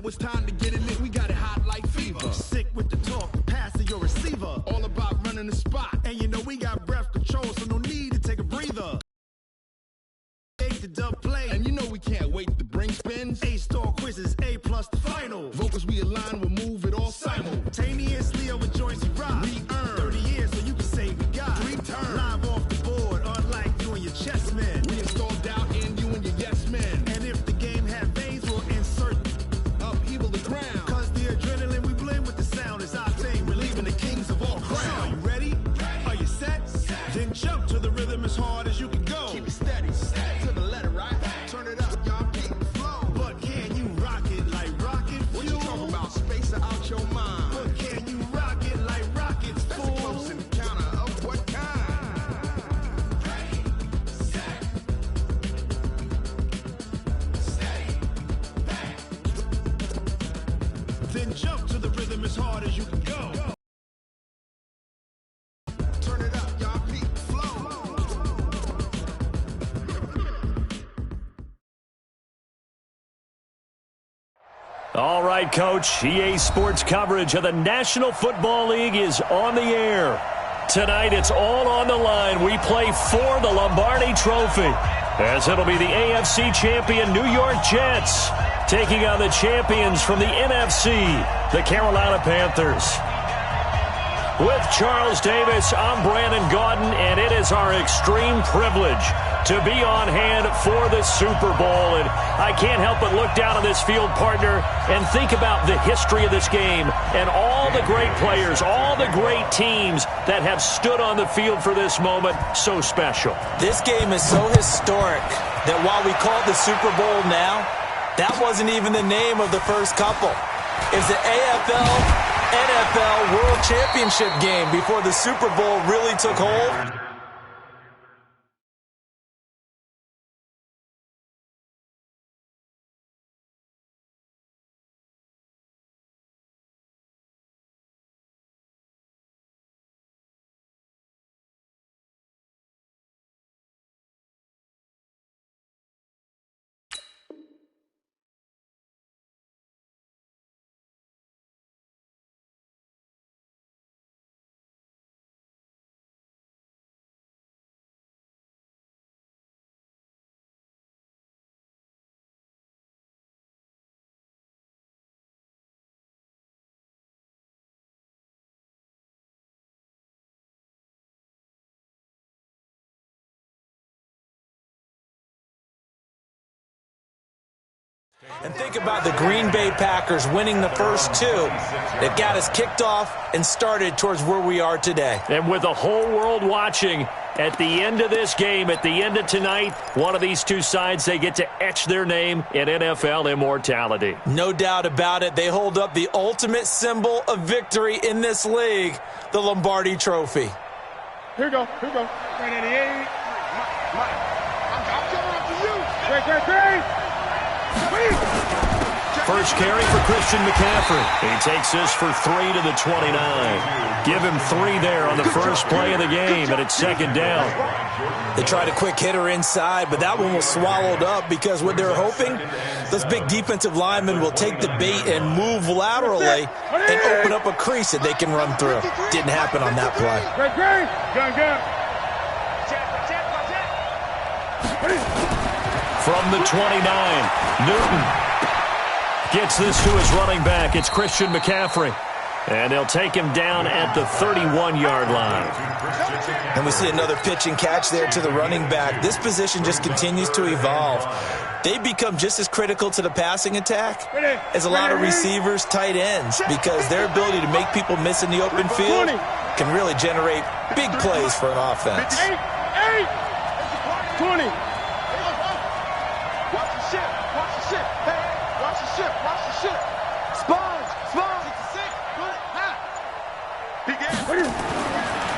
it's time to get it lit. We got it hot like fever. Sick with the talk, passing your receiver. All about running the spot. And you know we got breath control, so no need to take a breather. The dub play. And you know we can't wait to bring spins. A-star quizzes, A+ the final. Vocals we align, we'll move it all simultaneously over joints we rock. We earn 30 years, so you can say we got 3 turns. Live off the board, unlike you and your chess men. We install doubt in you and your yes men. And if the game had veins, we'll insert upheaval the ground. Cause the adrenaline we blend with the sound is our thing. We're leaving the kings of all crowns. Are you ready? Are you set? Then jump to the rhythm as hard as you can go. Keep it steady, to the letter, right? Turn it up, y'all, keep the flow. But can you rock it like rocket fuel? What you talking about? Space out your mind. But can you rock it like rockets, That's fool? a close encounter of what kind? Ready, set, steady, back. Then jump to the rhythm as hard as you can go. Turn it up, y'all, keep the flow. All right, Coach. EA Sports coverage of the National Football League is on the air. Tonight, it's all on the line. We play for the Lombardi Trophy, as it'll be the AFC champion New York Jets taking on the champions from the NFC, the Carolina Panthers. With Charles Davis, I'm Brandon Gaudin, and it is our extreme privilege to be on hand for the Super Bowl. And I can't help but look down on this field, partner, and think about the history of this game and all the great players, all the great teams that have stood on the field for this moment. So special. This game is so historic that while we call it the Super Bowl now, that wasn't even the name of the first couple. It's the NFL World Championship game before the Super Bowl really took hold. And think about the Green Bay Packers winning the first two that got us kicked off and started towards where we are today. And with the whole world watching, at the end of this game, at the end of tonight, one of these two sides, they get to etch their name in NFL immortality. No doubt about it. They hold up the ultimate symbol of victory in this league, the Lombardi Trophy. Here we go. 388. I'm coming up to you. Great. First carry for Christian McCaffrey. He takes this for 3 to the 29. Give him 3 there on the first play of the game, and it's second down. They tried a quick hitter inside, but that one was swallowed up because what they're hoping, those big defensive linemen will take the bait and move laterally and open up a crease that they can run through. Didn't happen on that play. From the 29, Newton gets this to his running back. It's Christian McCaffrey. And they'll take him down at the 31-yard line. And we see another pitch and catch there to the running back. This position just continues to evolve. They become just as critical to the passing attack as a lot of receivers, tight ends, because their ability to make people miss in the open field can really generate big plays for an offense. 20.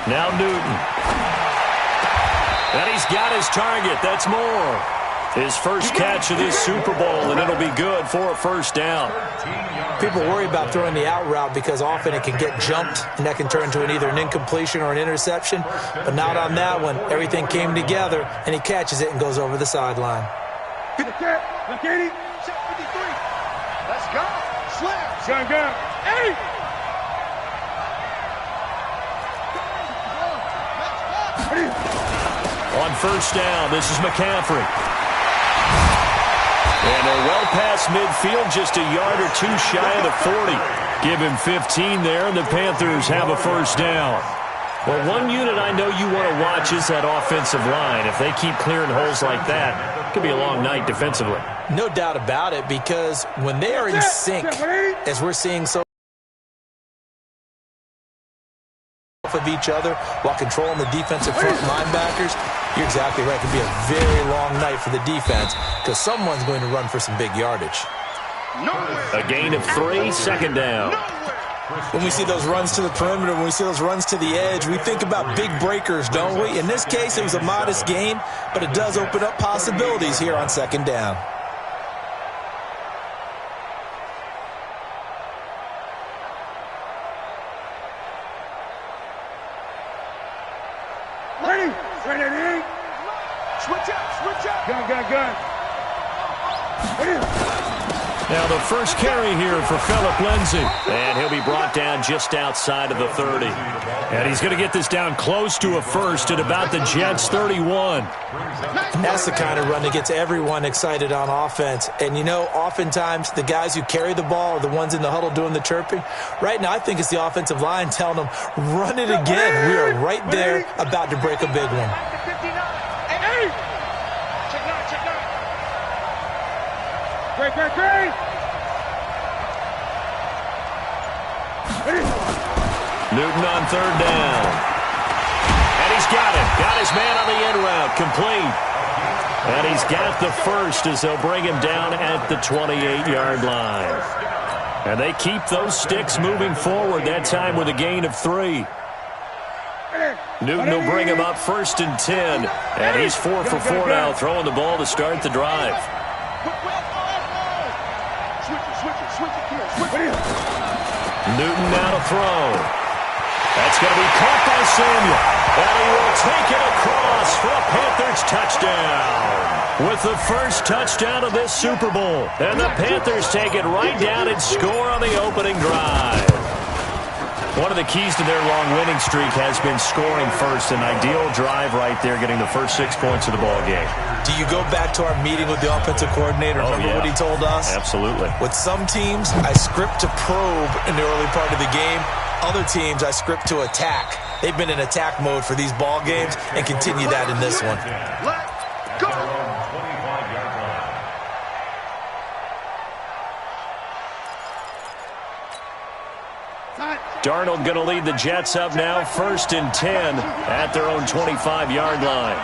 Now Newton. And he's got his target. That's Moore. His first catch of this Super Bowl, and it'll be good for a first down. People worry about throwing the out route because often it can get jumped, and that can turn into either an incompletion or an interception. But not on that one. Everything came together, and he catches it and goes over the sideline. Let's go. Gun, gun. Hey! On first down, this is McCaffrey. And they're well past midfield, just a yard or two shy of the 40. Give him 15 there, and the Panthers have a first down. Well, one unit I know you want to watch is that offensive line. If they keep clearing holes like that, it could be a long night defensively. No doubt about it, because when they are in sync, as we're seeing so of each other while controlling the defensive front linebackers, you're exactly right. It could be a very long night for the defense because someone's going to run for some big yardage. A gain of 3, second down. When we see those runs to the perimeter, when we see those runs to the edge, we think about big breakers, don't we? In this case, it was a modest gain, but it does open up possibilities here on second down. Ready? Ready? Switch up. Gun, gun, gun. Ready? Now the first carry here for Phillip Lindsay. And he'll be brought down just outside of the 30. And he's going to get this down close to a first at about the Jets' 31. That's the kind of run that gets everyone excited on offense. And, you know, oftentimes the guys who carry the ball are the ones in the huddle doing the chirping. Right now, I think it's the offensive line telling them, run it again. We are right there about to break a big one. Great. Newton on third down. And he's got it. Got his man on the end route. Complete. And he's got the first as they'll bring him down at the 28-yard line. And they keep those sticks moving forward, that time with a gain of 3. Newton will bring him up first and 10. And he's 4 for 4 now, throwing the ball to start the drive. Newton now to throw. That's going to be caught by Samuel. And he will take it across for a Panthers touchdown. With the first touchdown of this Super Bowl. And the Panthers take it right down and score on the opening drive. One of the keys to their long winning streak has been scoring first. An ideal drive right there, getting the first 6 points of the ball game. Do you go back to our meeting with the offensive coordinator? Remember what he told us? Absolutely. With some teams, I script to probe in the early part of the game. Other teams, I script to attack. They've been in attack mode for these ball games and continue that in this one. Let's go. Darnold going to lead the Jets up now, first and 10 at their own 25-yard line.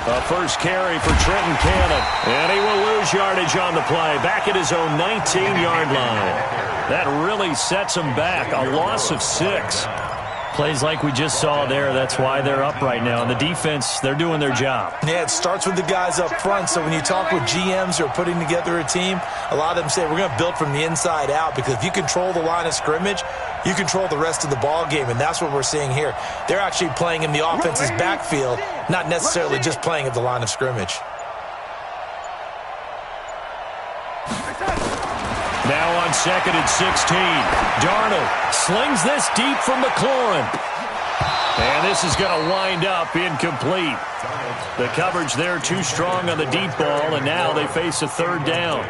A first carry for Trenton Cannon. And he will lose yardage on the play, back at his own 19-yard line. That really sets him back, a loss of 6. Plays like we just saw there, that's why they're up right now. And the defense, they're doing their job. Yeah, it starts with the guys up front. So when you talk with GMs who are putting together a team, a lot of them say we're going to build from the inside out, because if you control the line of scrimmage, you control the rest of the ball game, and that's what we're seeing here. They're actually playing in the offense's backfield, not necessarily just playing at the line of scrimmage. Now on second and 16, Darnold slings this deep from McLaurin. And this is going to wind up incomplete. The coverage there too strong on the deep ball, and now they face a third down.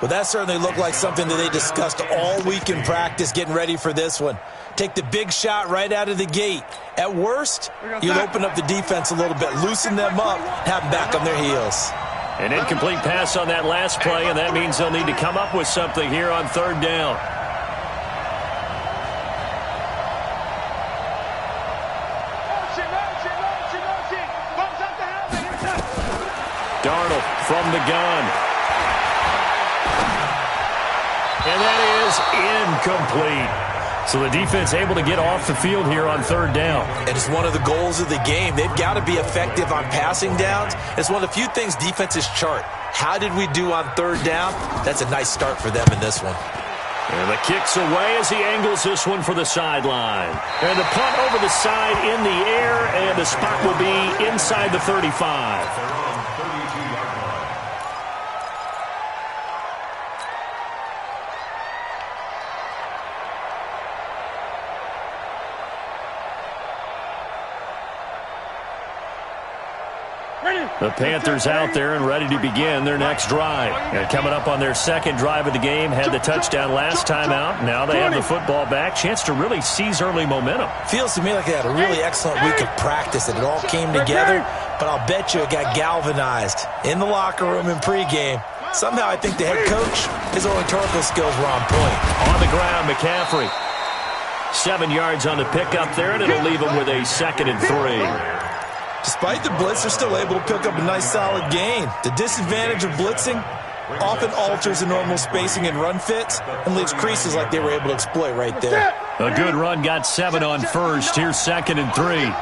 Well, that certainly looked like something that they discussed all week in practice getting ready for this one. Take the big shot right out of the gate. At worst, you'll open up the defense a little bit, loosen them up, have them back on their heels. An incomplete pass on that last play, and that means they'll need to come up with something here on third down. Darnold from the gun. And that is incomplete. So the defense able to get off the field here on third down. And it's one of the goals of the game. They've got to be effective on passing downs. It's one of the few things defenses chart. How did we do on third down? That's a nice start for them in this one. And the kick's away as he angles this one for the sideline. And the punt over the side in the air, and the spot will be inside the 35. The Panthers out there and ready to begin their next drive. And coming up on their second drive of the game, had the touchdown last time out. Now they have the football back. Chance to really seize early momentum. Feels to me like they had a really excellent week of practice, and it all came together. But I'll bet you it got galvanized in the locker room in pregame. Somehow I think the head coach, his oratorical skills were on point. On the ground, McCaffrey. 7 yards on the pickup there, and it'll leave him with a 2nd and 3. Despite the blitz, they're still able to pick up a nice solid gain. The disadvantage of blitzing often alters the normal spacing and run fits and leaves creases like they were able to exploit right there. A good run, got 7 on first. Here's 2nd and 3.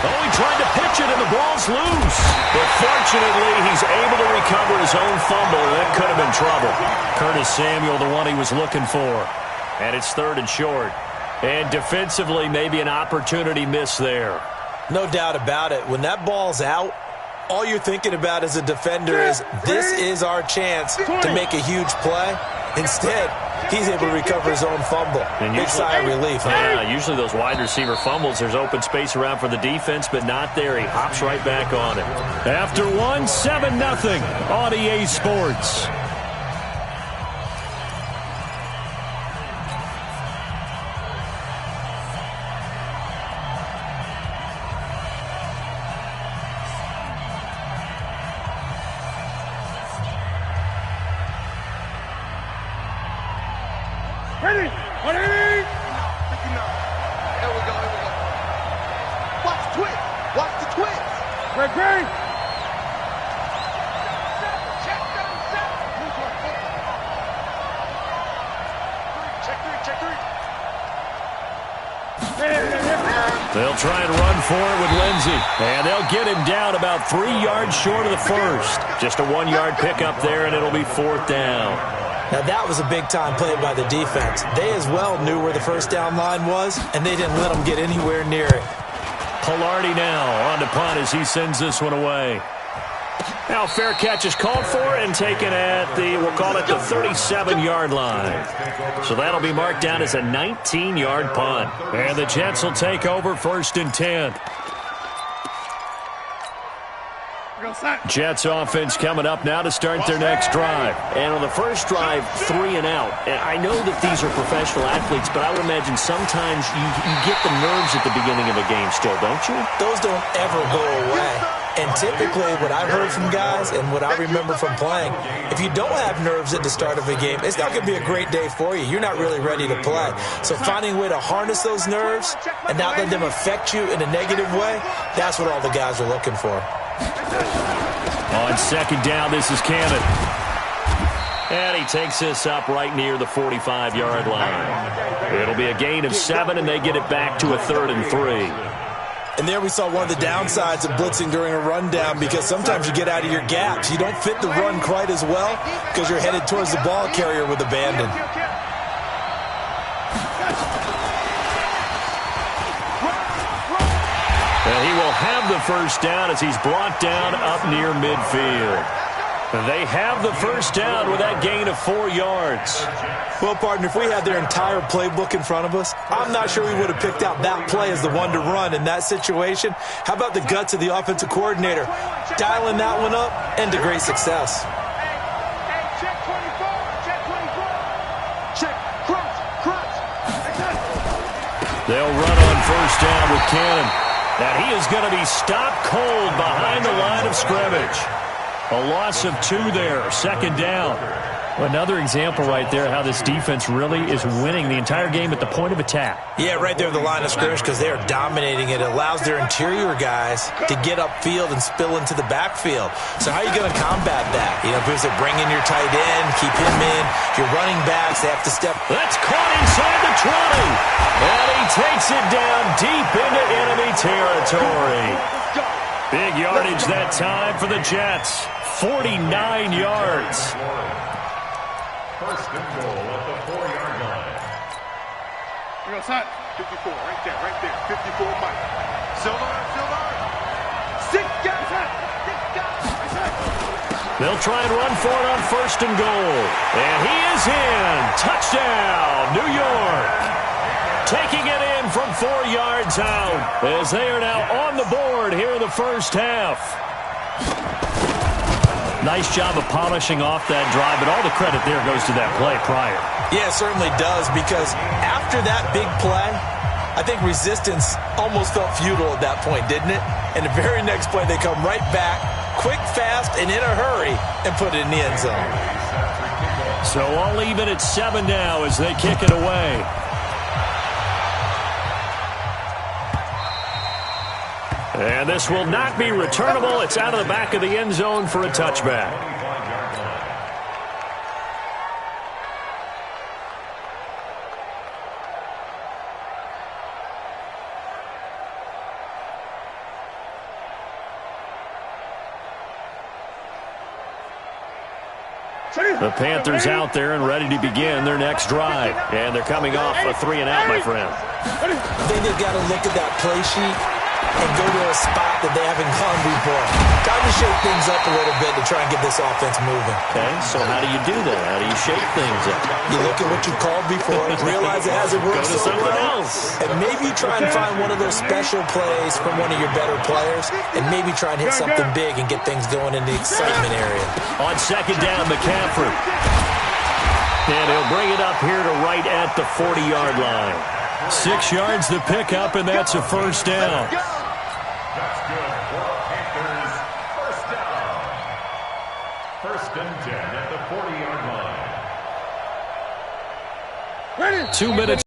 Oh, he tried to pitch it, and the ball's loose. But fortunately, he's able to recover his own fumble, and that could have been trouble. Curtis Samuel, the one he was looking for. And it's 3rd and short. And defensively, maybe an opportunity miss there. No doubt about it. When that ball's out, all you're thinking about as a defender is, this is our chance to make a huge play. Instead, he's able to recover his own fumble. And big sigh of relief. Yeah, usually those wide receiver fumbles, there's open space around for the defense, but not there. He hops right back on it. After one, 7-0 on EA Sports. Ready? 180! Here we go. Watch the twist. Watch the twist. Ready? Check three. They'll try and run for it with Lindsey. And they'll get him down about 3 yards short of the first. Just a 1-yard pickup there, and it'll be 4th down. Now, that was a big-time play by the defense. They as well knew where the first down line was, and they didn't let them get anywhere near it. Pilardi now on the punt as he sends this one away. Now, fair catch is called for and taken at the, we'll call it the 37-yard line. So that'll be marked down as a 19-yard punt. And the Jets will take over 1st and 10. Jets offense coming up now to start their next drive. And on the first drive, 3 and out. And I know that these are professional athletes, but I would imagine sometimes you get the nerves at the beginning of a game still, don't you? Those don't ever go away. And typically what I've heard from guys and what I remember from playing, if you don't have nerves at the start of a game, it's not going to be a great day for you. You're not really ready to play. So finding a way to harness those nerves and not let them affect you in a negative way, that's what all the guys are looking for. On 2nd down, this is Cannon. And he takes this up right near the 45-yard line. It'll be a gain of 7, and they get it back to a 3rd and 3. And there we saw one of the downsides of blitzing during a rundown, because sometimes you get out of your gaps. You don't fit the run quite as well because you're headed towards the ball carrier with abandon. And he will have the first down as he's brought down up near midfield. They have the first down with that gain of 4 yards. Well, partner, if we had their entire playbook in front of us, I'm not sure we would have picked out that play as the one to run in that situation. How about the guts of the offensive coordinator? Dialing that one up and to great success. Check 24. Check crunch. They'll run on first down with Cannon. And he is going to be stopped cold behind the line of scrimmage. A loss of 2 there, 2nd down. Another example right there how this defense really is winning the entire game at the point of attack. Yeah, right there at the line of scrimmage, because they are dominating it. It allows their interior guys to get upfield and spill into the backfield. So how are you going to combat that? You know, if they bring in your tight end, keep him in, your running backs, they have to step. That's caught inside the 20. And he takes it down deep into enemy territory. Big yardage that time for the Jets. 49 yards. First and goal at the 4-yard line. Here goes Hut. 54, right there. 54, Mike. Silver. 6 guys, Hut. 6 guys. They'll try and run for it on 1st and goal. And he is in. Touchdown, New York. taking it in from 4 yards out as they are now on the board here in the first half. Nice job of polishing off that drive, but all the credit there goes to that play prior. Yeah, it certainly does, because after that big play, I think resistance almost felt futile at that point, didn't it? And the very next play, they come right back, quick, fast, and in a hurry, and put it in the end zone. So all even at 7 now as they kick it away. And this will not be returnable. It's out of the back of the end zone for a touchback. The Panthers out there and ready to begin their next drive. And they're coming off a 3-and-out, my friend. I think they've got to look at that play sheet and go to a spot that they haven't gone before. Time to shake things up a little bit to try and get this offense moving. Okay, so how do you do that? How do you shake things up? You look at what you called before, realize it hasn't worked Go to so something well, else. and maybe try and find one of those special plays from one of your better players, and maybe try and hit something big and get things going in the excitement area. On second down, McCaffrey. And he'll bring it up here to right at the 40-yard line. 6 yards to pick up, and that's a first down. That's good for Panthers. First down. First and 10 at the 40-yard line. 2 minutes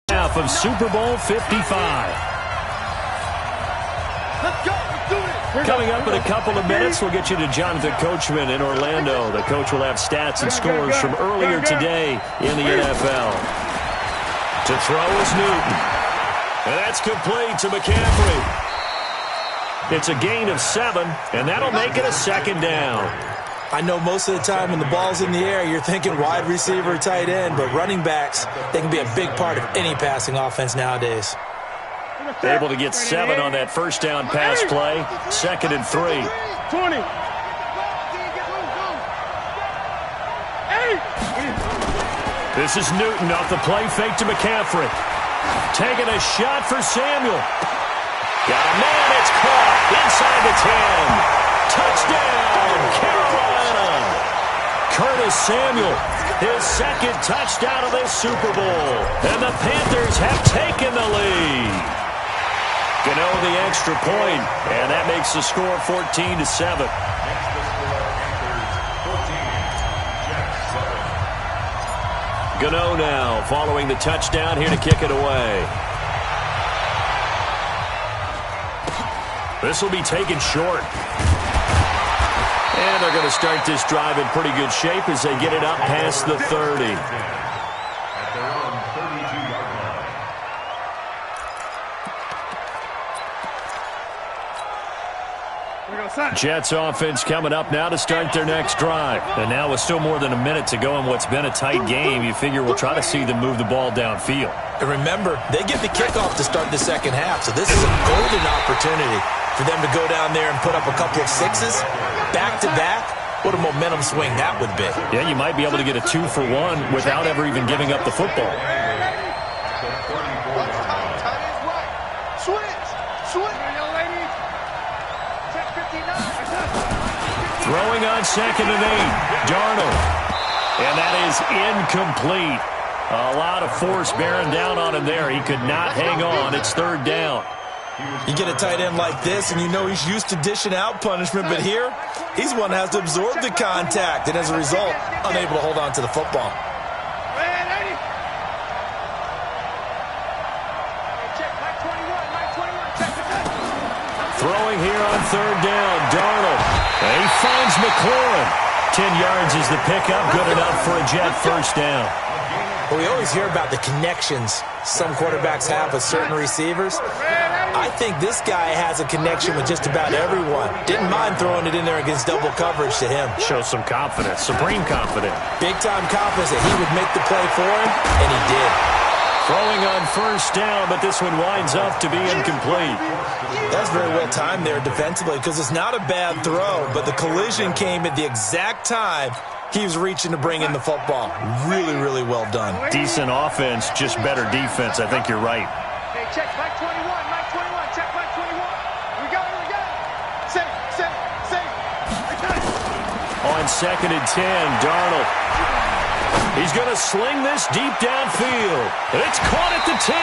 half of Super Bowl 55. Let's go. Let's do it. Coming up in a couple of minutes, we'll get you to Jonathan Coachman in Orlando. The coach will have stats and scores from earlier today in the NFL. To throw is Newton. And that's complete to McCaffrey. It's a gain of 7, and that'll make it a second down. I know most of the time when the ball's in the air, you're thinking wide receiver, tight end, but running backs, they can be a big part of any passing offense nowadays. Able to get 7 on that first down pass play. 2nd and 3. 20. This is Newton off the play fake to McCaffrey. Taking a shot for Samuel. Got a man, it's caught inside the 10. Touchdown, Carolina. Curtis Samuel, his second touchdown of this Super Bowl. And the Panthers have taken the lead. Gano the extra point, and that makes the score 14-7. Gano now following the touchdown here to kick it away. This will be taken short. And they're going to start this drive in pretty good shape as they get it up past the 30. At their own 32-yard line. Jets offense coming up now to start their next drive. And now with still more than a minute to go in what's been a tight game, you figure we'll try to see them move the ball downfield. And remember, they get the kickoff to start the second half, so this is a golden opportunity for them to go down there and put up a couple of sixes back-to-back. What a momentum swing that would be. Yeah, you might be able to get a 2-for-1 without ever even giving up the football. Throwing on 2nd and 8. Darnold. And that is incomplete. A lot of force bearing down on him there. He could not hang on. It's 3rd down. You get a tight end like this, and you know he's used to dishing out punishment, but here, he's one that has to absorb the contact, and as a result, unable to hold on to the football. Throwing here on 3rd down, Darnold. And he finds McLaurin. 10 yards is the pickup, good enough for a Jet first down. Well, we always hear about the connections some quarterbacks have with certain receivers. I think this guy has a connection with just about everyone. Didn't mind throwing it in there against double coverage to him. Shows some confidence, supreme confidence. Big-time confidence that he would make the play for him, and he did. Throwing on first down, but this one winds up to be incomplete. That's very well timed there defensively because it's not a bad throw, but the collision came at the exact time He was reaching to bring in the football. Really, really well done. Decent offense, just better defense. I think you're right. Hey, check Mike 21, Mike 21, check Mike 21. We got it. Safe. On 2nd and 10, Darnold. He's going to sling this deep downfield. And it's caught at the 10.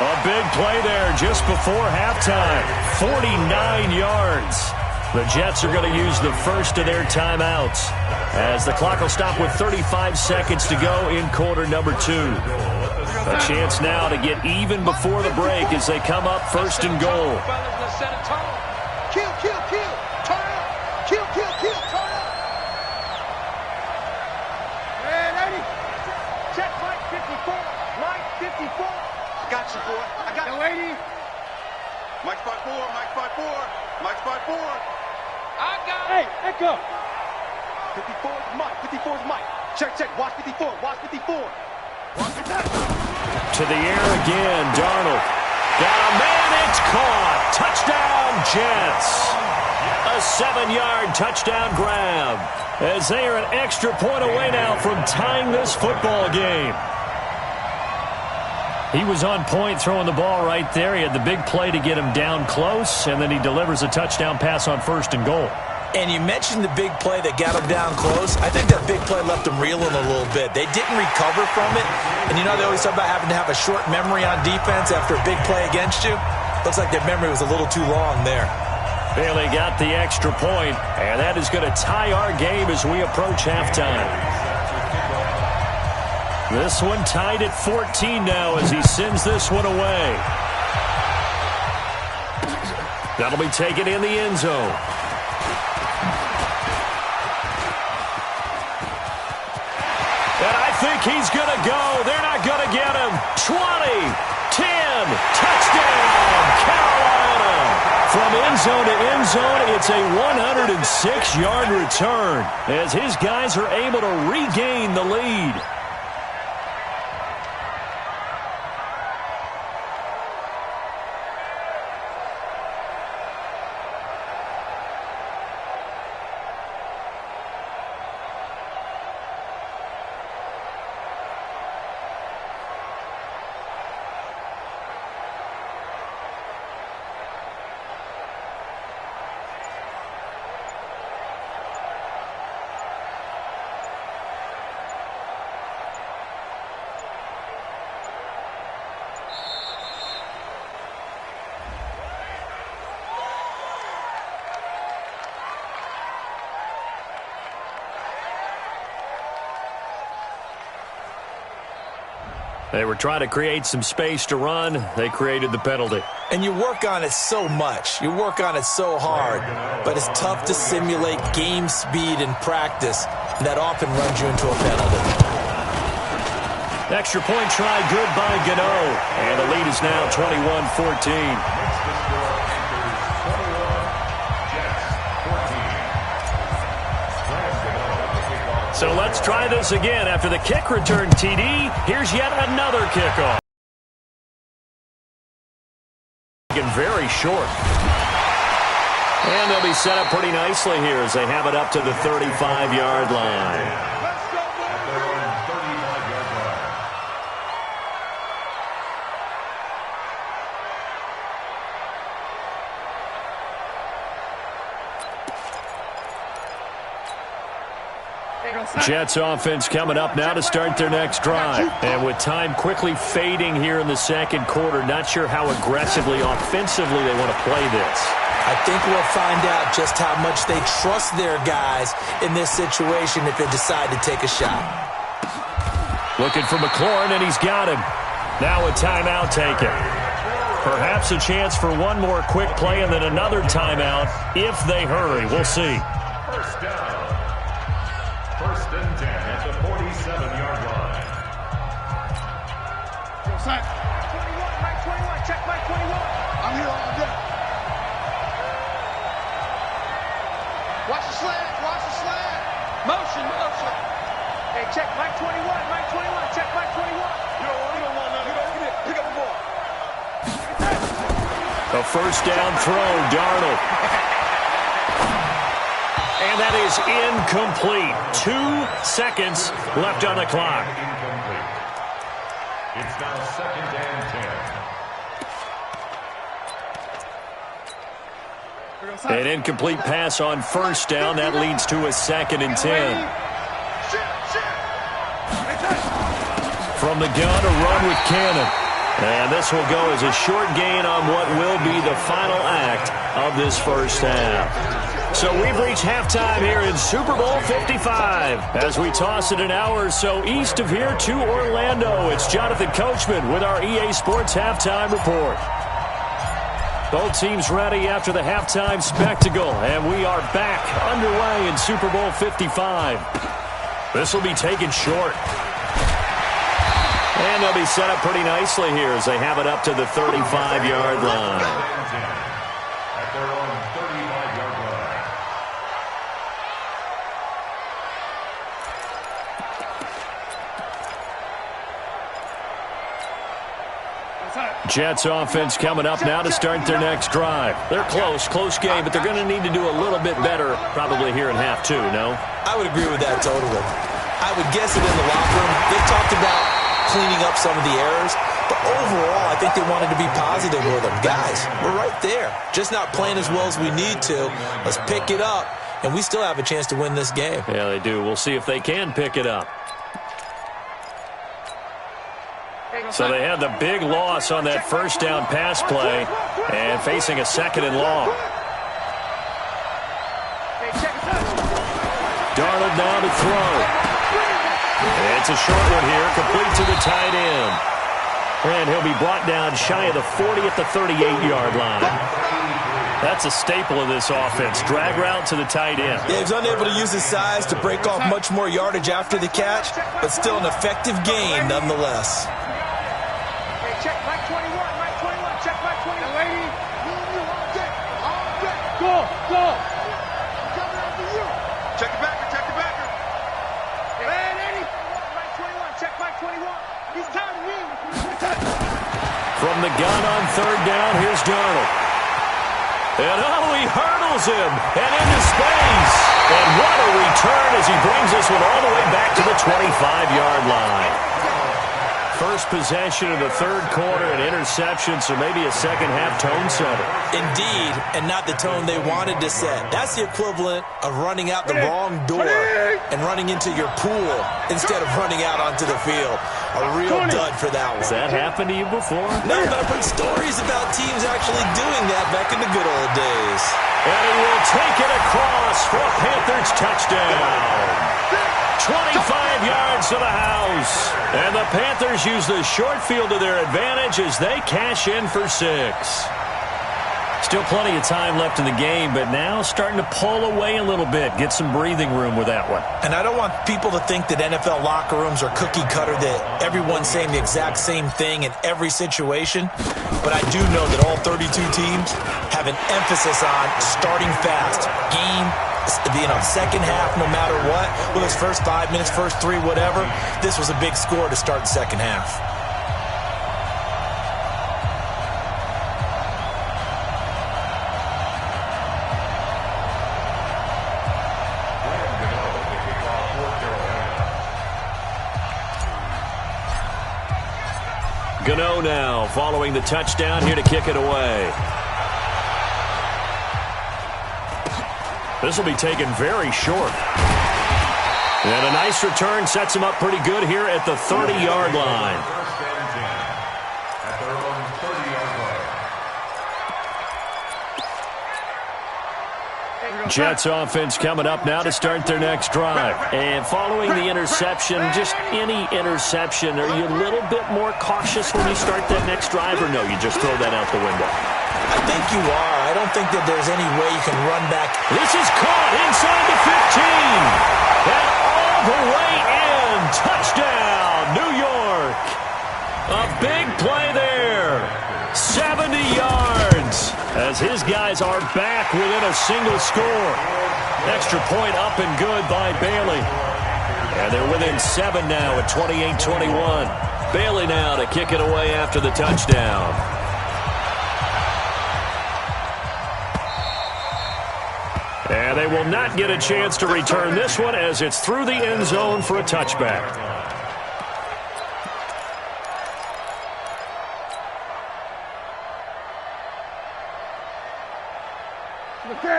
A big play there just before halftime. 49 yards. The Jets are going to use the first of their timeouts as the clock will stop with 35 seconds to go in quarter number 2. A chance now to get even before the break as they come up 1st and goal. Kill. Turn up. Kill. Turn up. Hey, lady. Check Mike 54. Mike 54. I got you, boy. I got The you. lady. Mike 5-4. Mike 5-4. I got it. Hey, echo. 54 is Mike. 54 is Mike. Check. Watch 54. Watch that. To the air again, Darnold. Got a man, it's caught. Touchdown, Jets. A 7-yard touchdown grab as they are an extra point away now from tying this football game. He was on point throwing the ball right there. He had the big play to get him down close, and then he delivers a touchdown pass on 1st and goal. And you mentioned the big play that got him down close. I think that big play left him reeling a little bit. They didn't recover from it. And you know they always talk about having to have a short memory on defense after a big play against you. Looks like their memory was a little too long there. Bailey got the extra point, and that is going to tie our game as we approach halftime. This one tied at 14 now as he sends this one away. That'll be taken in the end zone. And I think he's going to go. They're not going to get him. 20, 10, touchdown, Carolina. From end zone to end zone, it's a 106-yard return as his guys are able to regain the lead. They were trying to create some space to run. They created the penalty. And you work on it so much. You work on it so hard. But it's tough to simulate game speed in practice. That often runs you into a penalty. Extra point try good by Gano. And the lead is now 21-14. So let's try this again. After the kick return TD, here's yet another kickoff. Very short. And they'll be set up pretty nicely here as they have it up to the 35-yard line. Jets offense coming up now to start their next drive. And with time quickly fading here in the second quarter, not sure how aggressively, offensively they want to play this. I think we'll find out just how much they trust their guys in this situation if they decide to take a shot. Looking for McLaurin, and he's got him. Now a timeout taken. Perhaps a chance for one more quick play and then another timeout if they hurry. We'll see. First down. First and 10 at the 47-yard line. Side. 21, Mike 21, check Mike 21. I'm here all day. Watch the slant, watch the slant. Motion. Hey, check Mike 21, check Mike 21. You don't want nothing. Pick up the ball. A first down throw, Darnold. And that is incomplete. 2 seconds left on the clock. Incomplete. It's now 2nd and 10. An incomplete pass on first down. That leads to a 2nd and 10. From the gun, a run with Cannon. And this will go as a short gain on what will be the final act of this first half. So we've reached halftime here in Super Bowl 55. As we toss it an hour or so east of here to Orlando, it's Jonathan Coachman with our EA Sports Halftime Report. Both teams ready after the halftime spectacle, and we are back underway in Super Bowl 55. This will be taken short. And they'll be set up pretty nicely here as they have it up to the 35-yard line. At their own 35-yard line. Jets offense coming up now to start their next drive. They're close game, but they're going to need to do a little bit better probably here in half two, no? I would agree with that totally. I would guess it in the locker room. They talked about cleaning up some of the errors, but overall, I think they wanted to be positive with them. Guys, we're right there. Just not playing as well as we need to. Let's pick it up, and we still have a chance to win this game. Yeah, they do. We'll see if they can pick it up. So they had the big loss on that first down pass play and facing a 2nd and long. Darnold now to throw. It's a short one here, complete to the tight end. And he'll be brought down shy of the 40 at the 38-yard line. That's a staple of this offense. Drag route to the tight end. Yeah, he's unable to use his size to break off much more yardage after the catch, but still an effective gain nonetheless. Hey, check Mike 21, Mike 21, check Mike 21. Lady, go. Check it back. From the gun on third down, here's Darnold. And he hurdles him and into space. And what a return as he brings this one all the way back to the 25-yard line. First possession of the third quarter, an interception, so maybe a second-half tone setter. Indeed, and not the tone they wanted to set. That's the equivalent of running out the wrong door and running into your pool instead of running out onto the field. A real dud for that one. Has that happened to you before? No, but I've heard stories about teams actually doing that back in the good old days. And he will take it across for a Panthers touchdown. 25 yards to the house. And the Panthers use the short field to their advantage as they cash in for 6. Still plenty of time left in the game, but now starting to pull away a little bit. Get some breathing room with that one. And I don't want people to think that NFL locker rooms are cookie cutter, that everyone's saying the exact same thing in every situation. But I do know that all 32 teams have an emphasis on starting fast. Second half, no matter what. Well, it's first 5 minutes, first 3, whatever. This was a big score to start the second half. Gano now following the touchdown here to kick it away. This will be taken very short. And a nice return sets him up pretty good here at the 30-yard line. At their own 30-yard line. Jets offense coming up now to start their next drive. And following the interception, just any interception, are you a little bit more cautious when you start that next drive, or no, you just throw that out the window? I think you are. I don't think that there's any way you can run back. This is caught inside the 15. And all the way in. Touchdown, New York. A big play there. 70 yards as his guys are back within a single score. Extra point up and good by Bailey. And they're within 7 now at 28-21. Bailey now to kick it away after the touchdown. And They will not get a chance to return this one as it's through the end zone for a touchback.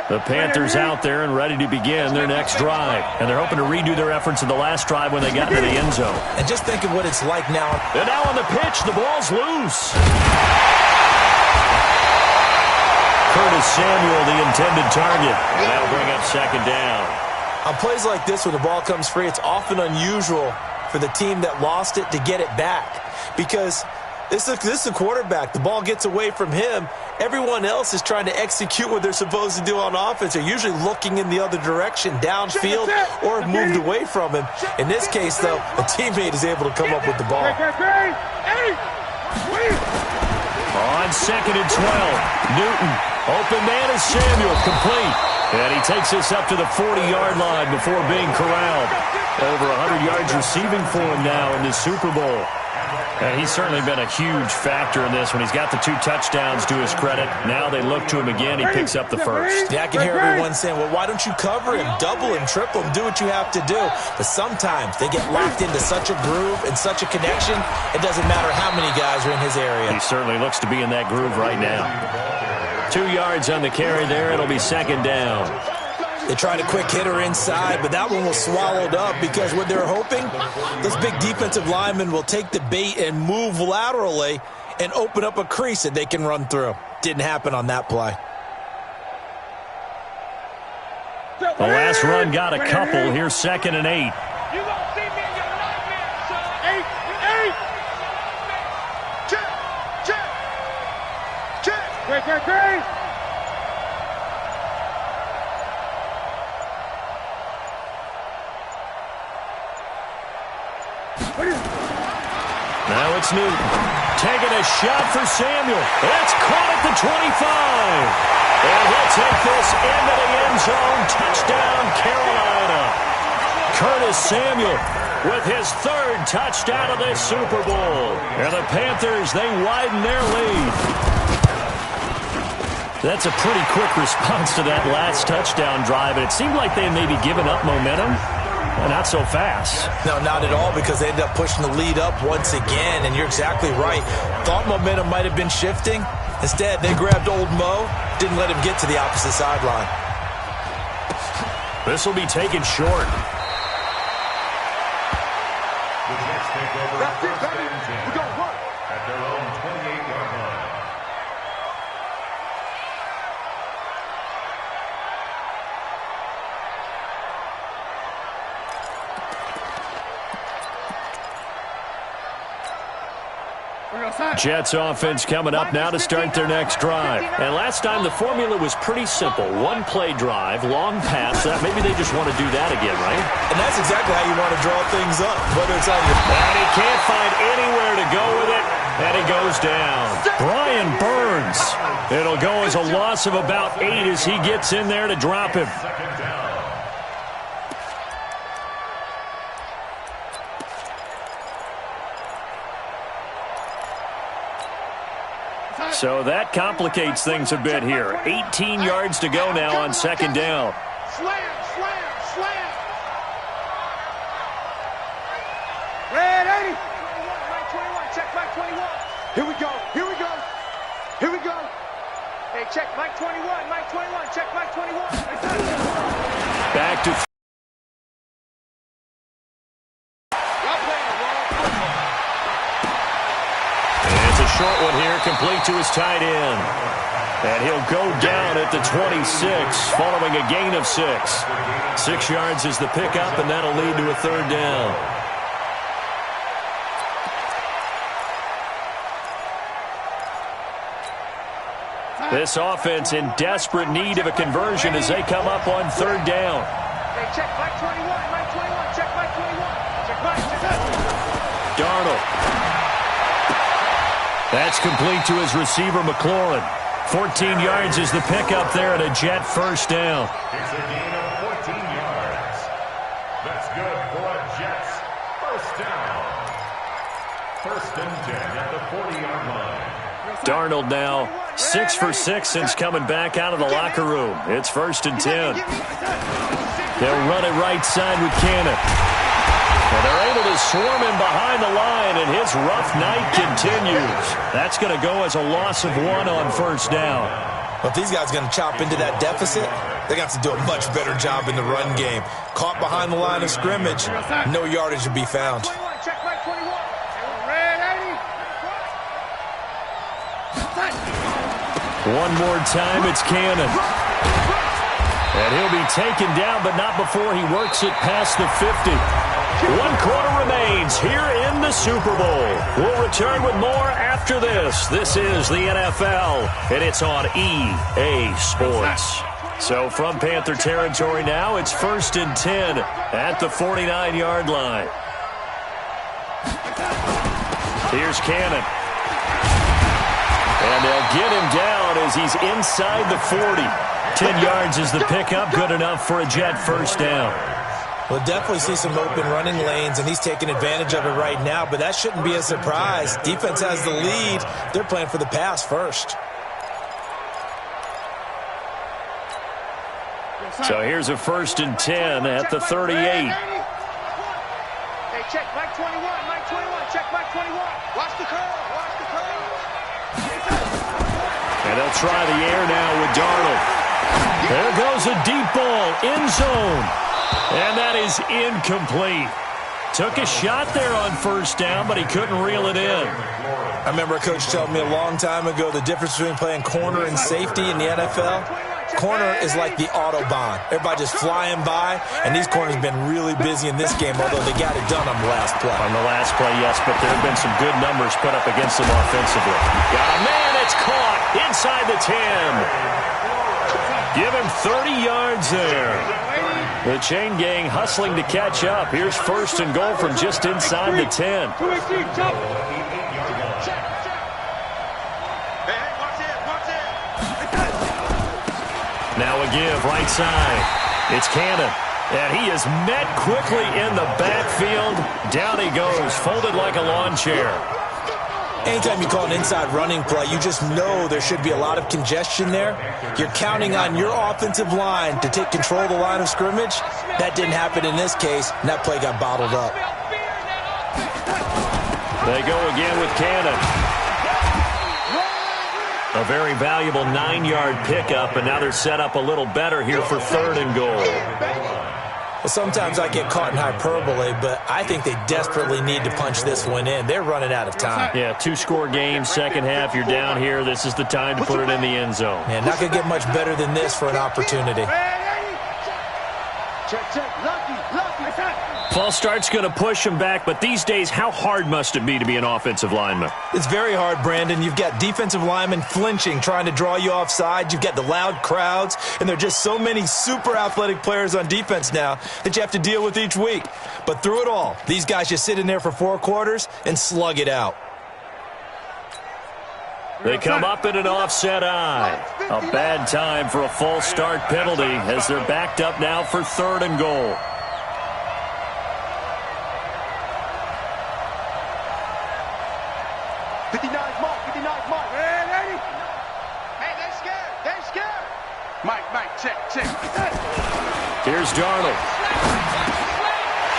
The Panthers out there and ready to begin their next drive. And they're hoping to redo their efforts in the last drive when they got to the end zone. And just think of what it's like now. And now on the pitch, the ball's loose. Curtis Samuel, the intended target. And that'll bring up second down. On plays like this where the ball comes free, it's often unusual for the team that lost it to get it back. Because this is a quarterback. The ball gets away from him. Everyone else is trying to execute what they're supposed to do on offense. They're usually looking in the other direction, downfield, or moved away from him. In this case, though, a teammate is able to come up with the ball. On 2nd and 12, Newton. Open man is Samuel, complete. And he takes this up to the 40-yard line before being corralled. Over 100 yards receiving for him now in this Super Bowl. And he's certainly been a huge factor in this when he's got the 2 touchdowns to his credit. Now they look to him again. He picks up the first. Yeah, I can hear everyone saying, well, why don't you cover him, double him, triple him, do what you have to do. But sometimes they get locked into such a groove and such a connection, it doesn't matter how many guys are in his area. He certainly looks to be in that groove right now. 2 yards on the carry there. It'll be second down. They tried a quick hitter inside, but that one was swallowed up because what they're hoping, those big defensive linemen will take the bait and move laterally and open up a crease that they can run through. Didn't happen on that play. The last run got a couple. Here's 2nd and 8. You gonna see me in your nightmare, son. 8. Check. Great. Now it's Newton. Taking a shot for Samuel. It's caught at the 25. And he'll take this into the end zone. Touchdown, Carolina. Curtis Samuel with his 3rd touchdown of this Super Bowl. And the Panthers, they widen their lead. That's a pretty quick response to that last touchdown drive. And it seemed like they had maybe given up momentum. Well, not so fast. No, not at all, because they ended up pushing the lead up once again, and you're exactly right. Thought momentum might have been shifting. Instead, they grabbed old Mo, didn't let him get to the opposite sideline. This will be taken short. The Jets take over first and 10 at their own 28-yard line. Jets offense coming up now to start their next drive. And last time the formula was pretty simple. 1-play drive, long pass. Maybe they just want to do that again, right? And that's exactly how you want to draw things up. Whether it's on your... And he can't find anywhere to go with it. And he goes down. Brian Burns. It'll go as a loss of about 8 as he gets in there to drop him. Second down. So that complicates things a bit here. 18 yards to go now on 2nd down. Slam. Red 80. Mike 21, check Mike 21. Here we go. Hey, check Mike 21, check Mike 21. Back to... Short one here, complete to his tight end. And he'll go down at the 26, following a gain of 6. 6 yards is the pickup, and that'll lead to a 3rd down. This offense in desperate need of a conversion as they come up on 3rd down. Hey, check Mike 21, check Mike 21. Check Mike. Darnold. That's complete to his receiver, McLaurin. 14 yards is the pickup there and a Jet 1st down. It's a gain of 14 yards. That's good for a Jets 1st down. 1st and 10 at the 40-yard line. Darnold now 6 for 6 since coming back out of the locker room. It's 1st and 10. They'll run it right side with Cannon. And they're able to swarm him behind the line, and his rough night continues. That's going to go as a loss of 1 on 1st down. Well, if these guys are going to chop into that deficit, they're going to have to do a much better job in the run game. Caught behind the line of scrimmage, no yardage to be found. One more time, it's Cannon. And he'll be taken down, but not before he works it past the 50. 1 quarter remains here in the Super Bowl. We'll return with more after this. This is the NFL, and it's on EA Sports. So from Panther territory now, it's 1st and 10 at the 49-yard line. Here's Cannon. And they'll get him down as he's inside the 40. 10 yards is the pickup, good enough for a Jet 1st down. We'll definitely see some open running lanes, and he's taking advantage of it right now, but that shouldn't be a surprise. Defense has the lead. They're playing for the pass first. So here's a 1st and 10 at the 38. Hey, check Mike 21, Mike 21, check Mike 21. Watch the curve, watch the curve. And they'll try the air now with Darnold. There goes a deep ball, end zone. And that is incomplete. Took a shot there on 1st down, but he couldn't reel it in. I remember a coach telling me a long time ago the difference between playing corner and safety in the NFL. Corner is like the Autobahn. Everybody just flying by, and these corners have been really busy in this game, although they got it done on the last play. On the last play, yes, but there have been some good numbers put up against them offensively. Got a man, it's caught inside the 10. Give him 30 yards there. The chain gang hustling to catch up. Here's 1st and goal from just inside the 10. Now a give, right side. It's Cannon. And he is met quickly in the backfield. Down he goes, folded like a lawn chair. Anytime you call an inside running play, you just know there should be a lot of congestion there. You're counting on your offensive line to take control of the line of scrimmage. That didn't happen in this case, and that play got bottled up. They go again with Cannon. A very valuable 9-yard pickup, and now they're set up a little better here for 3rd and goal. Well, sometimes I get caught in hyperbole, but I think they desperately need to punch this one in. They're running out of time. Yeah, 2-score game, second half, you're down here. This is the time to put it in the end zone. Yeah, not going to get much better than this for an opportunity. False start's going to push him back, but these days, how hard must it be to be an offensive lineman? It's very hard, Brandon. You've got defensive linemen flinching, trying to draw you offside. You've got the loud crowds, and there are just so many super athletic players on defense now that you have to deal with each week. But through it all, these guys just sit in there for 4 quarters and slug it out. They come up in an offset eye. A bad time for a false start penalty as they're backed up now for 3rd and goal. Here's Darnold.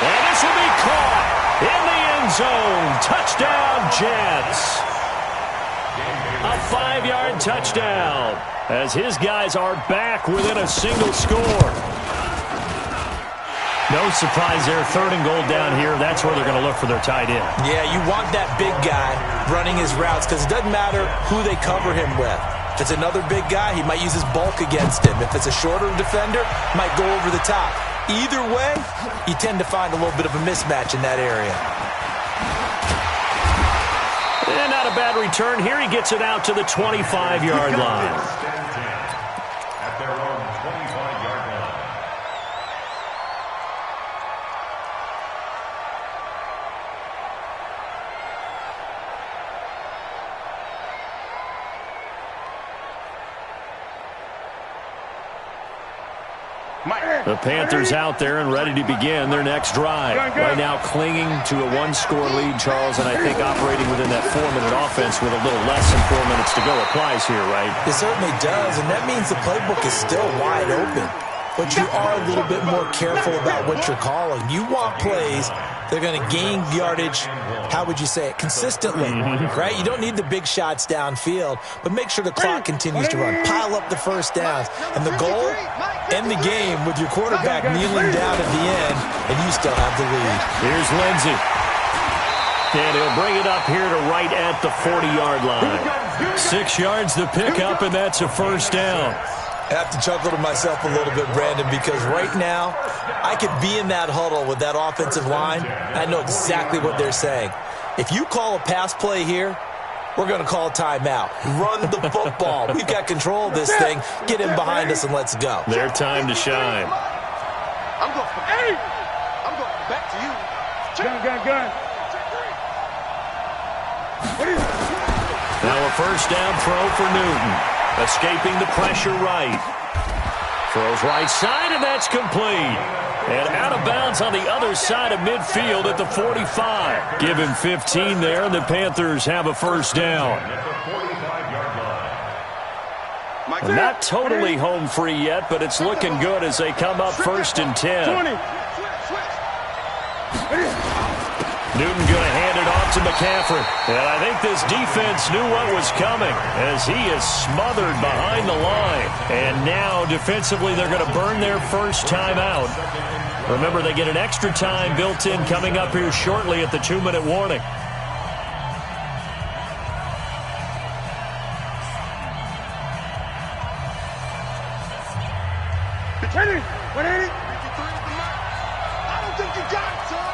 And this will be caught in the end zone. Touchdown, Jets. A 5-yard touchdown as his guys are back within a single score. No surprise there. 3rd and goal down here. That's where they're going to look for their tight end. Yeah, you want that big guy running his routes because it doesn't matter who they cover him with. If it's another big guy, he might use his bulk against him. If it's a shorter defender, might go over the top. Either way, you tend to find a little bit of a mismatch in that area. And not a bad return. Here he gets it out to the 25-yard line. At their own 25-yard line. The Panthers out there and ready to begin their next drive. Right now clinging to a one-score lead, Charles, and I think operating within that 4-minute offense with a little less than 4 minutes to go applies here, right? It certainly does, and that means the playbook is still wide open. But you are a little bit more careful about what you're calling. You want plays that are going to gain yardage, how would you say it, consistently, right? You don't need the big shots downfield, but make sure the clock continues to run. Pile up the first downs. And the goal, end the game with your quarterback kneeling down at the end, and you still have the lead. Here's Lindsey. And he'll bring it up here to right at the 40-yard line. 6 yards to pick up, and that's a first down. I have to chuckle to myself a little bit, Brandon, because right now I could be in that huddle with that offensive line. I know exactly what they're saying. If you call a pass play here, we're going to call a timeout. Run the football. We've got control of this thing. Get in behind us and let's go. Their time to shine. I'm going back to you. Gun. Now a first down throw for Newton. Escaping the pressure right. Throws right side, and that's complete. And out of bounds on the other side of midfield at the 45. Give him 15 there, and the Panthers have a first down. Not totally home free yet, but it's looking good as they come up first and 10. Newton going to hand it off to McCaffrey. And I think this defense knew what was coming as he is smothered behind the line. And now defensively they're going to burn their first time out. Remember, they get an extra time built in coming up here shortly at the 2-minute warning. I don't think you got it, son.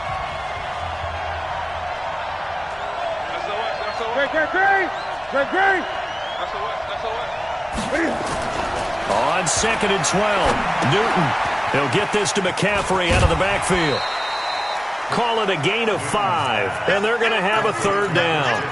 Great. On 2nd and 12, Newton. He'll get this to McCaffrey out of the backfield. Call it a gain of 5, and they're going to have a third down.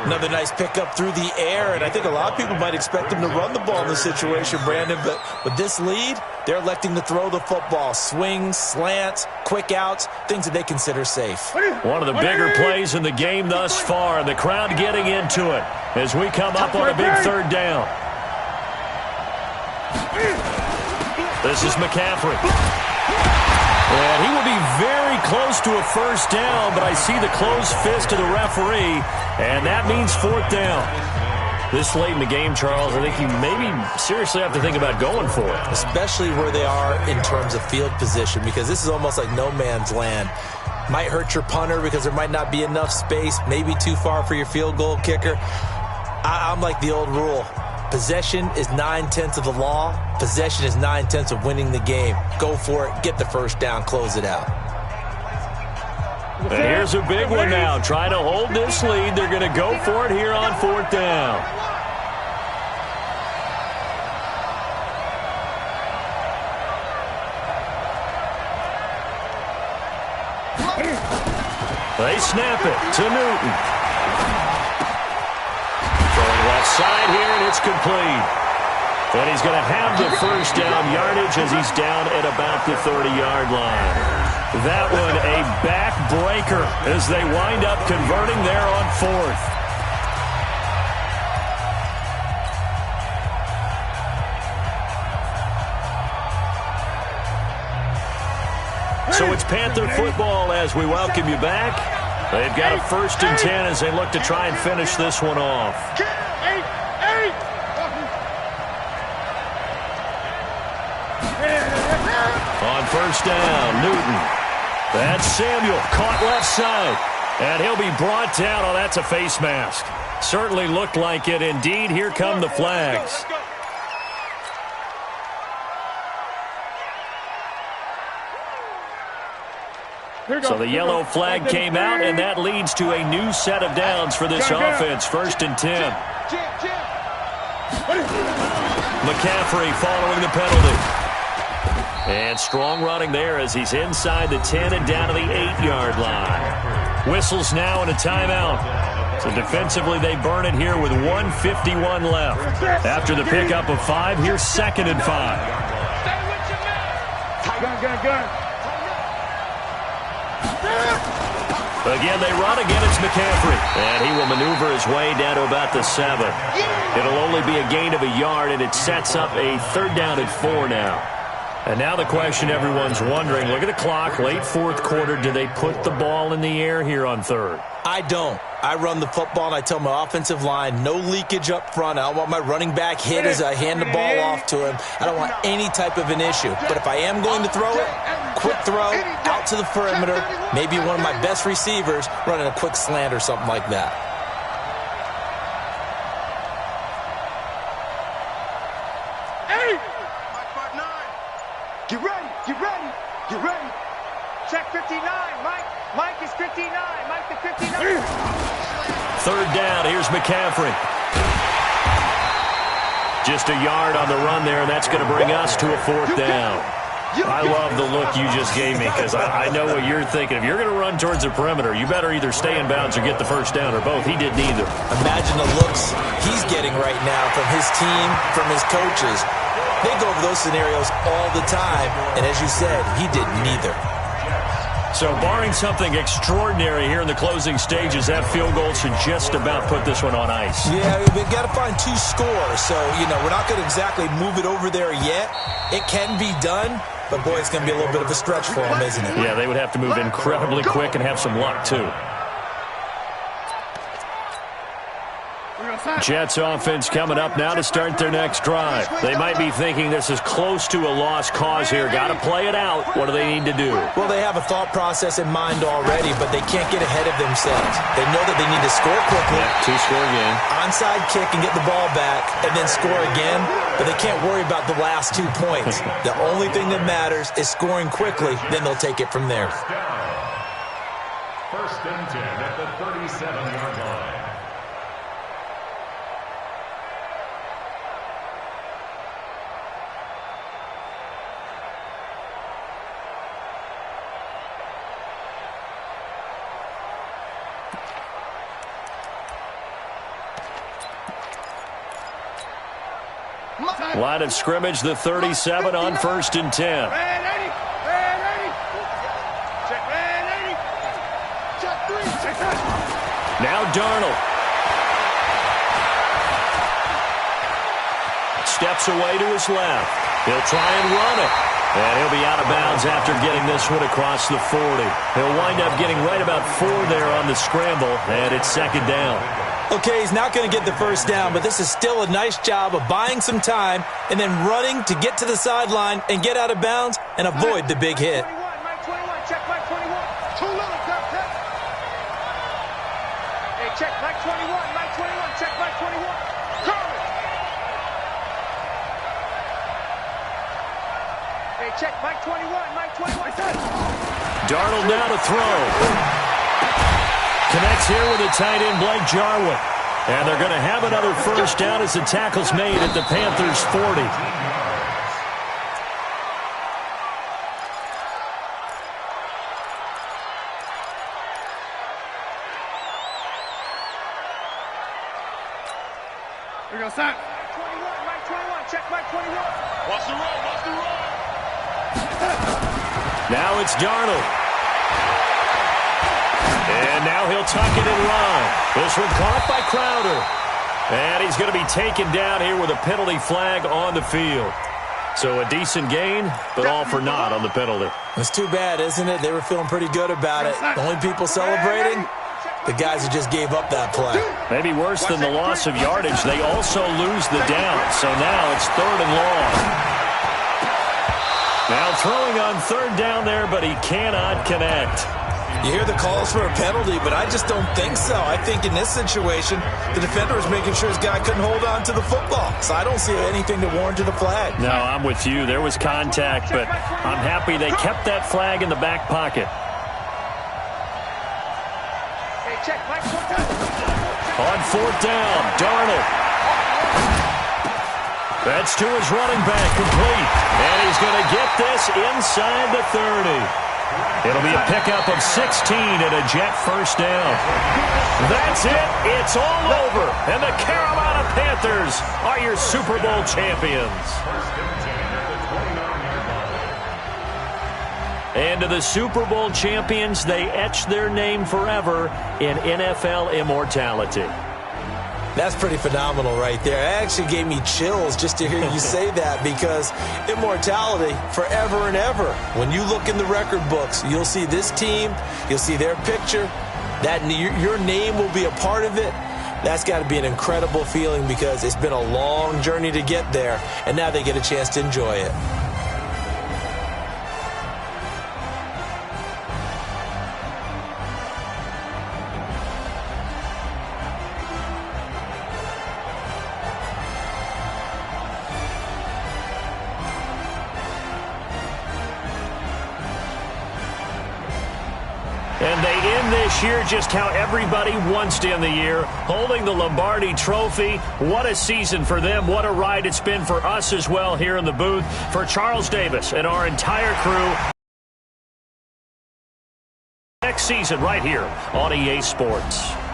Another nice pickup through the air, and I think a lot of people might expect them to run the ball in this situation, Brandon, but with this lead, they're electing to throw the football. Swings, slants, quick outs, things that they consider safe. One of the bigger plays in the game thus far, and the crowd getting into it as we come up on a big third down. This is McCaffrey. And he will be very close to a first down, but I see the closed fist of the referee, and that means 4th down. This late in the game, Charles, I think you maybe seriously have to think about going for it. Especially where they are in terms of field position, because this is almost like no man's land. Might hurt your punter because there might not be enough space, maybe too far for your field goal kicker. I'm like the old rule. Possession is 9/10 of the law. Possession is 9/10 of winning the game. Go for it. Get the first down. Close it out. And here's a big one now. Trying to hold this lead. They're going to go for it here on 4th down. They snap it to Newton. Left side here, and it's complete. And he's going to have the first down yardage as he's down at about the 30-yard line. That one a backbreaker as they wind up converting there on 4th. So it's Panther football as we welcome you back. They've got a 1st and 10 as they look to try and finish this one off. On 1st down, Newton. That's Samuel, caught left side. And he'll be brought down. Oh, that's a face mask. Certainly looked like it. Indeed, here come the flags. So the yellow flag came out, and that leads to a new set of downs for this offense. 1st and 10. McCaffrey following the penalty. And strong running there as he's inside the 10 and down to the 8-yard line. Whistles now and a timeout. So defensively, they burn it here with 1:51 left. After the pickup of 5, here's 2nd and 5. Gun. Again, they run. Again, it's McCaffrey. And he will maneuver his way down to about the 7. It'll only be a gain of a yard, and it sets up a 3rd down and 4 now. And now the question everyone's wondering, look at the clock, late 4th quarter. Do they put the ball in the air here on 3rd? I don't. I run the football, and I tell my offensive line, no leakage up front. I don't want my running back hit as I hand the ball off to him. I don't want any type of an issue. But if I am going to throw it, quick throw, out to the perimeter, maybe one of my best receivers running a quick slant or something like that. Get ready. Check 59, Mike. Mike is 59. Mike the 59. 3rd down. Here's McCaffrey. Just a yard on the run there, and that's going to bring us to a 4th down. I love the look you just gave me because I know what you're thinking. If you're going to run towards the perimeter, you better either stay in bounds or get the 1st down, or both. He did neither. Imagine the looks he's getting right now from his team, from his coaches. They go over those scenarios all the time, and as you said, he did neither. So barring something extraordinary here in the closing stages, that field goal should just about put this one on ice. Yeah, we've got to find 2 scores, so, we're not going to exactly move it over there yet. It can be done, but, boy, it's going to be a little bit of a stretch for them, isn't it? Yeah, they would have to move incredibly quick and have some luck, too. Jets offense coming up now to start their next drive. They might be thinking this is close to a lost cause here. Got to play it out. What do they need to do? Well, they have a thought process in mind already, but they can't get ahead of themselves. They know that they need to score quickly. Yeah, 2-score game. Onside kick and get the ball back and then score again, but they can't worry about the last 2 points. The only thing that matters is scoring quickly, then they'll take it from there. 1st and 10 at the 37-yard line. Line of scrimmage, the 37 on 1st and 10. Red 80. Check red 80. Check 3. Check that. Now Darnold. Steps away to his left. He'll try and run it. And he'll be out of bounds after getting this one across the 40. He'll wind up getting right about 4 there on the scramble, and it's 2nd down. Okay, he's not going to get the 1st down, but this is still a nice job of buying some time and then running to get to the sideline and get out of bounds and avoid the big hit. Mike 21, check Mike 21. Too little, check. Hey, check Mike 21, Mike 21, check Mike 21. Carmen. Hey, check Mike 21, Mike 21. Darnold now to throw. Connects here with the tight end, Blake Jarwin. And they're going to have another 1st down as the tackle's made at the Panthers' 40. Here we go, Sack. Mike 21, check Mike 21. Watch the run. Now it's Darnold. And now he'll tuck it and run. This one caught by Crowder. And he's going to be taken down here with a penalty flag on the field. So a decent gain, but all for naught on the penalty. It's too bad, isn't it? They were feeling pretty good about it. The only people celebrating, the guys who just gave up that play. Maybe worse than the loss of yardage, they also lose the down. So now it's 3rd and long. Now throwing on 3rd down there, but he cannot connect. You hear the calls for a penalty, but I just don't think so. I think in this situation, the defender was making sure his guy couldn't hold on to the football. So I don't see anything to warrant a flag. No, I'm with you. There was contact, but I'm happy they kept that flag in the back pocket. Hey, check Mike 14. On 4th down, Darnold. That's to his running back, complete. And he's going to get this inside the 30. It'll be a pickup of 16 and a Jet 1st down. That's it. It's all over. And the Carolina Panthers are your Super Bowl champions. And to the Super Bowl champions, they etch their name forever in NFL immortality. That's pretty phenomenal right there. It actually gave me chills just to hear you say that, because immortality forever and ever. When you look in the record books, you'll see this team, you'll see their picture, that your name will be a part of it. That's got to be an incredible feeling, because it's been a long journey to get there, and now they get a chance to enjoy it. And they end this year just how everybody wants to end the year, holding the Lombardi Trophy. What a season for them. What a ride it's been for us as well here in the booth. For Charles Davis and our entire crew, next season right here on EA Sports.